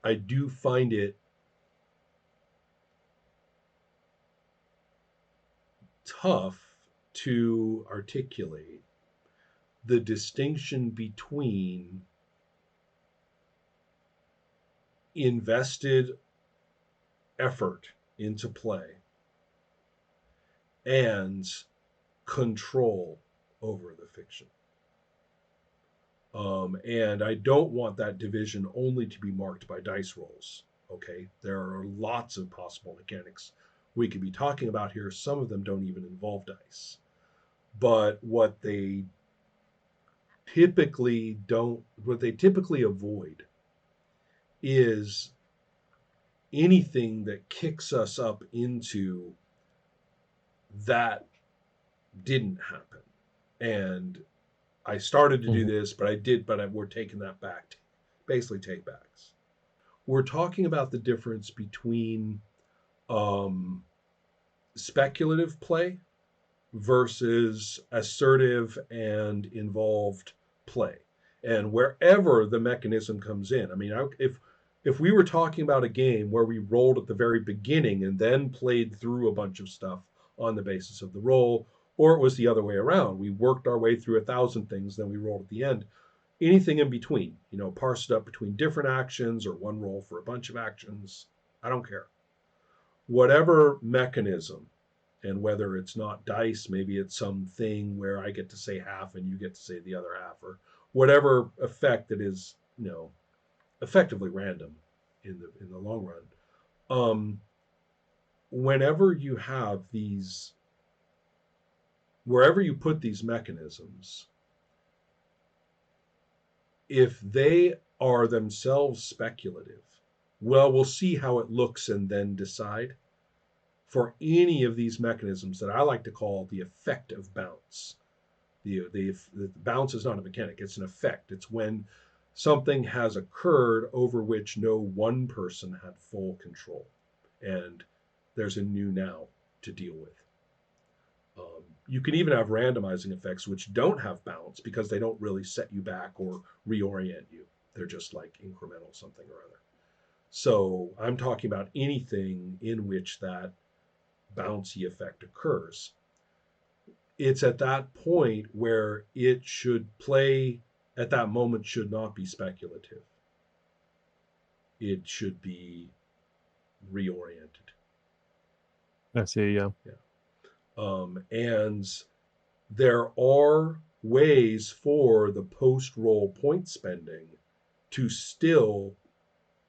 I do find it tough to articulate the distinction between invested effort into play and control over the fiction. And I don't want that division only to be marked by dice rolls. Okay, there are lots of possible mechanics we could be talking about here. Some of them don't even involve dice. But what they typically avoid is anything that kicks us up into that didn't happen. And I started to do Hmm. this, we're taking that back. Basically, take backs. We're talking about the difference between um, speculative play versus assertive and involved play. And wherever the mechanism comes in, I mean, if we were talking about a game where we rolled at the very beginning and then played through a bunch of stuff on the basis of the roll, or it was the other way around, we worked our way through 1,000 things, then we rolled at the end. Anything in between, parse it up between different actions or one roll for a bunch of actions. I don't care. Whatever mechanism, and whether it's not dice, maybe it's something where I get to say half and you get to say the other half, or whatever effect that is, effectively random in the long run. Um, Whenever you have these, wherever you put these mechanisms, if they are themselves speculative, well, we'll see how it looks and then decide. For any of these mechanisms that I like to call the effect of bounce, the bounce is not a mechanic, it's an effect. It's when something has occurred over which no one person had full control, and there's a new now to deal with. You can even have randomizing effects which don't have bounce because they don't really set you back or reorient you. They're just like incremental something or other. So I'm talking about anything in which that bouncy effect occurs. It's at that point where it should play at that moment should not be speculative. It should be reoriented. I see. Yeah. Yeah. And there are ways for the post roll point spending to still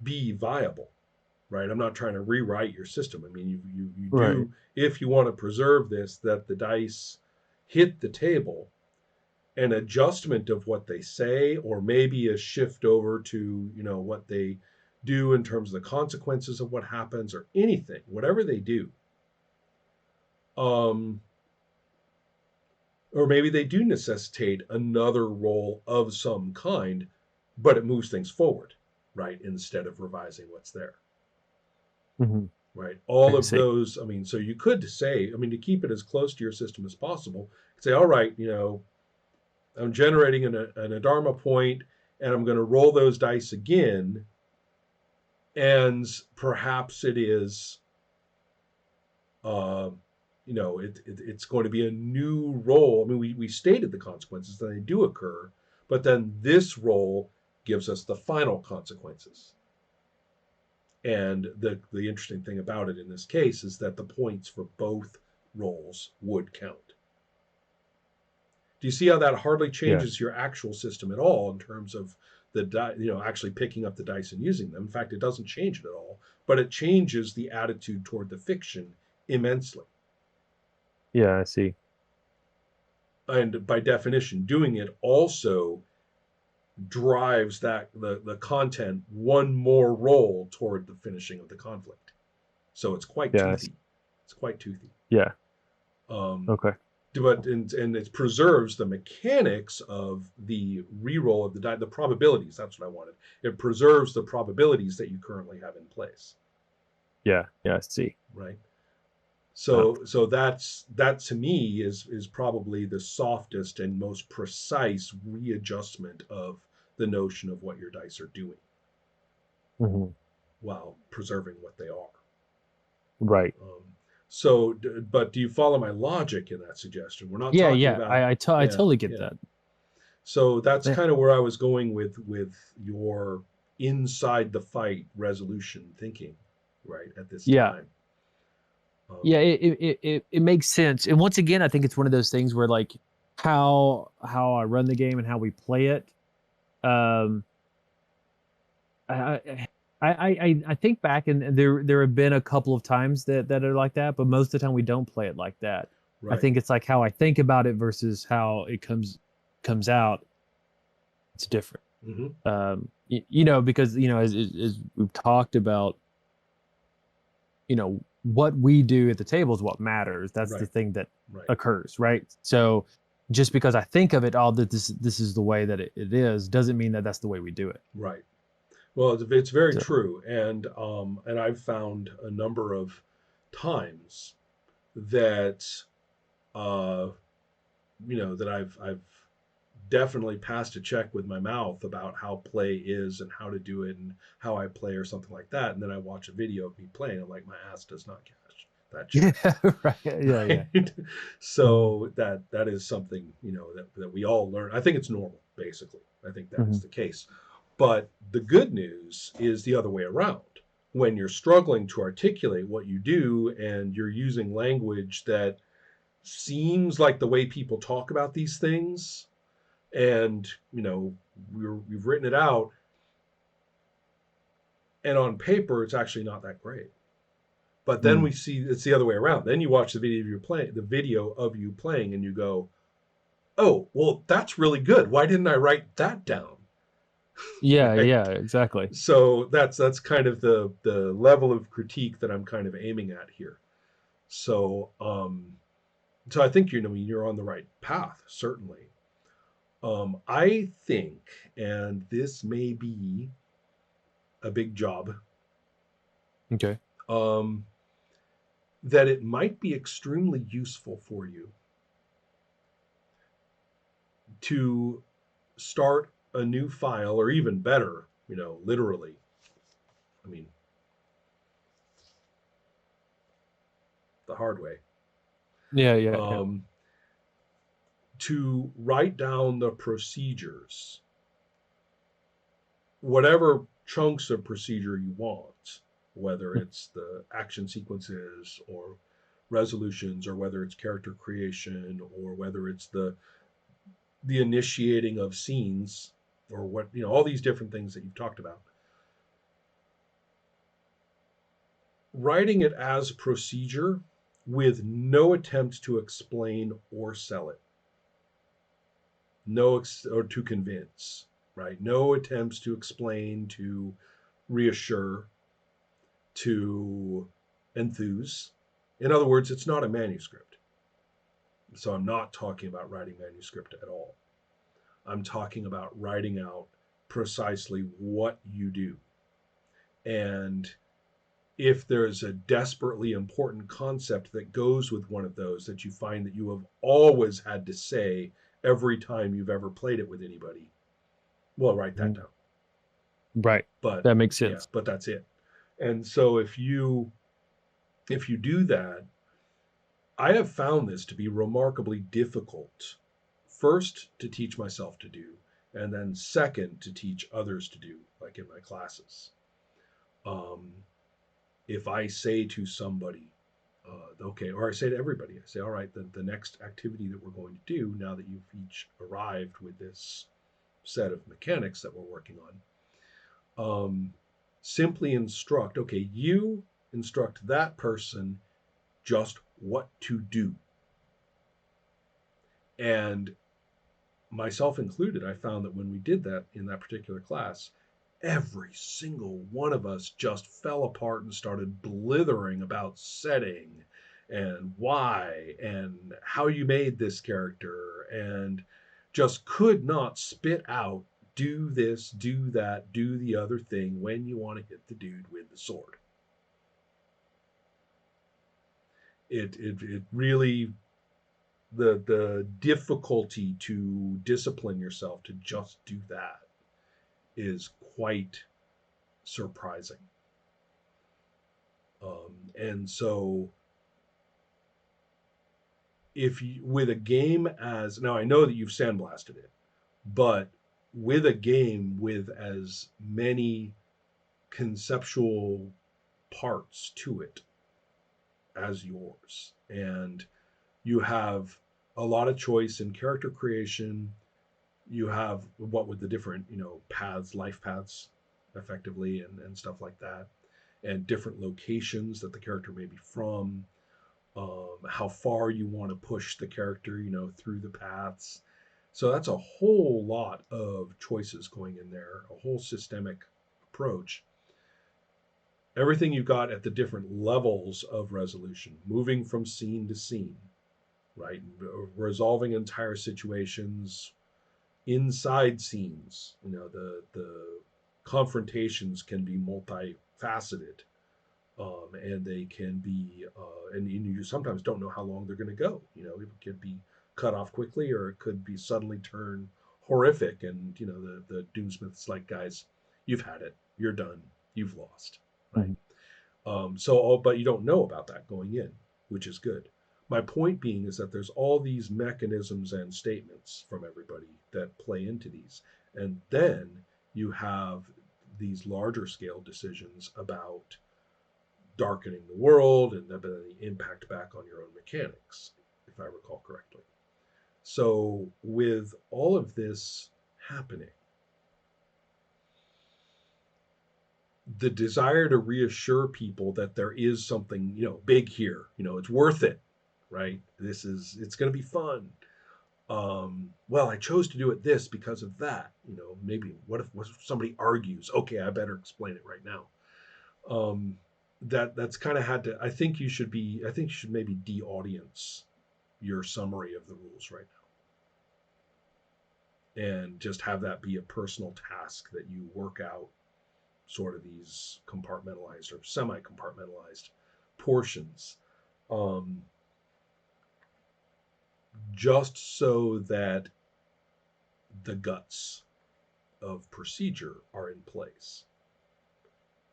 be viable, right? I'm not trying to rewrite your system. I mean, you Right. do, if you want to preserve this, that the dice hit the table, an adjustment of what they say, or maybe a shift over to, what they do in terms of the consequences of what happens, or anything, whatever they do. Um, or maybe they do necessitate another role of some kind, but it moves things forward, right? Instead of revising what's there, Hmm. right? All I of see. those, I mean, so you could say, I mean, to keep it as close to your system as possible, say, all right, I'm generating an Adharma point and I'm going to roll those dice again. And perhaps it is, uh, it's going to be a new roll. I mean, we stated the consequences that they do occur, but then this roll gives us the final consequences. And the interesting thing about it in this case is that the points for both rolls would count. Do you see how that hardly Yeah. changes your actual system at all in terms of actually picking up the dice and using them? In fact, it doesn't change it at all, but it changes the attitude toward the fiction immensely. Yeah. I see. And by definition, doing it also drives the content one more roll toward the finishing of the conflict. So it's quite Yeah. toothy. It's quite toothy. Yeah. Um, Okay. and it preserves the mechanics of the reroll of the probabilities. That's what I wanted. It preserves the probabilities that you currently have in place, Yeah. Yeah. I see. right? Uh, So that to me is probably the softest and most precise readjustment of the notion of what your dice are doing. hmm while preserving what they are. Right. Um, so, but do you follow my logic in that suggestion? We're not Yeah, talking yeah. about, I yeah, totally get yeah. that. So that's Eh, kind of where I was going with your inside the fight resolution thinking, right at this Yeah. time. Um, Yeah, it makes sense. And once again, I think it's one of those things where like how I run the game and how we play it. Um I I think back and there have been a couple of times that are like that, but most of the time we don't play it like that. I right. think it's like how I think about it versus how it comes out. It's different. Hmm. Because as we've talked about, what we do at the table is what matters. That's the Right. thing that Right. occurs, right? So just because I think of it all that this is the way that it is doesn't mean that that's the way we do it. Right. Well, it's very So true, and I've found a number of times that uh, that I've definitely passed a check with my mouth about how play is and how to do it and how I play or something like that, and then I watch a video of me playing. I'm like, my ass does not cash that yeah, check. right. Yeah, yeah. Right? Mhm, So that is something that we all learn. I think it's normal, basically. I think that is mhm. the case. But the good news is the other way around. When you're struggling to articulate what you do and you're using language that seems like the way people talk about these things, and we've written it out, and on paper it's actually not that great. But then Mm. we see it's the other way around. Then you watch the video of you playing, and you go, "Oh, well, that's really good. Why didn't I write that down?" Yeah, Right? yeah, exactly. So that's kind of the level of critique that I'm kind of aiming at here. So so I think you're on the right path, certainly. I think, and this may be a big job, Okay. um, that it might be extremely useful for you to start a new file, or even better, literally. I mean, the hard way. Yeah, yeah, yeah. Um, to write down the procedures, whatever chunks of procedure you want, whether Mm, it's the action sequences or resolutions, or whether it's character creation, or whether it's the initiating of scenes, or what all these different things that you've talked about. Writing it as procedure with no attempt to explain or sell it, or to convince, right? No attempts to explain, to reassure, to enthuse. In other words, it's not a manuscript. So I'm not talking about writing manuscript at all. I'm talking about writing out precisely what you do. And if there's a desperately important concept that goes with one of those that you find that you have always had to say every time you've ever played it with anybody, well, write that mhm. down. Right. But That makes yeah, sense. but that's it. And so if you do that, I have found this to be remarkably difficult. First, to teach myself to do, and then second, to teach others to do, like in my classes. Um, if I say to somebody, okay, or I say to everybody, I say, all right, the next activity that we're going to do, now that you've each arrived with this set of mechanics that we're working on, simply instruct, okay, you instruct that person just what to do. And myself included, I found that when we did that in that particular class, every single one of us just fell apart and started blithering about setting and why and how you made this character, and just could not spit out, do this, do that, do the other thing when you want to hit the dude with the sword. It really, the difficulty to discipline yourself to just do that is quite surprising. And so if you, with a game as now, I know that you've sandblasted it, but with a game with as many conceptual parts to it as yours, and you have a lot of choice in character creation. You have what with the different, paths, life paths, effectively, and stuff like that, and different locations that the character may be from. How far you want to push the character, through the paths. So that's a whole lot of choices going in there, a whole systemic approach. Everything you got at the different levels of resolution, moving from scene to scene, right? Resolving entire situations inside scenes. The confrontations can be multifaceted, and they can be, and you sometimes don't know how long they're going to go. It could be cut off quickly, or it could be suddenly turn horrific. And the doomsmiths like, guys, you've had it, you're done, you've lost, right? Mhm. But you don't know about that going in, which is good. My point being is that there's all these mechanisms and statements from everybody that play into these. And then you have these larger scale decisions about darkening the world and the impact back on your own mechanics, if I recall correctly. So, with all of this happening, the desire to reassure people that there is something, big here, it's worth it, right? It's going to be fun. Well, I chose to do it this because of that. Maybe what if somebody argues? Okay, I better explain it right now. That's kind of had to. I think you should be. I think you should maybe de-audience your summary of the rules right now, and just have that be a personal task that you work out, sort of these compartmentalized or semi-compartmentalized portions, um, just so that the guts of procedure are in place.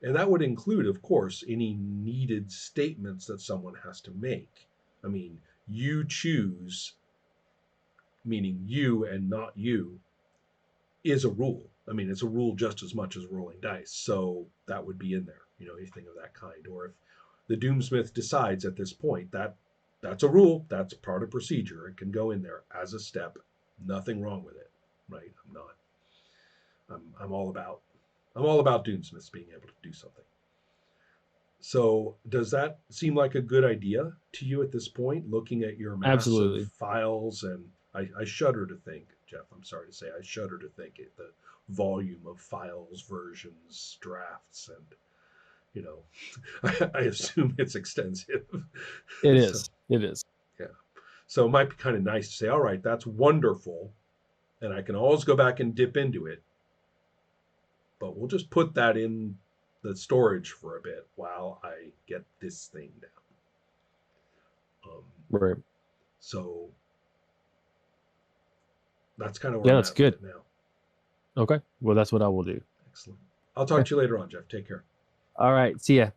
And that would include, of course, any needed statements that someone has to make. I mean, you choose, meaning you and not you, is a rule. I mean, it's a rule just as much as rolling dice. So that would be in there, anything of that kind. Or if the doomsmith decides at this point that that's a rule, that's part of procedure, it can go in there as a step. Nothing wrong with it, right? I'm not. I'm all about. I'm all about doomsmiths being able to do something. So, does that seem like a good idea to you at this point? Looking at your mass of Absolutely. files, and I shudder to think, Jeff. I'm sorry to say, I shudder to think it the volume of files, versions, drafts, and you know, I assume it's extensive. It So, is. It is. yeah. So it might be kind of nice to say, all right, that's wonderful, and I can always go back and dip into it, but we'll just put that in the storage for a bit while I get this thing down. Um, Right. so that's kind of where Yeah, I'm that's at with good. it now. Okay. Well, that's what I will do. Excellent. I'll talk Okay. to you later on, Jeff. Take care. All right. See ya.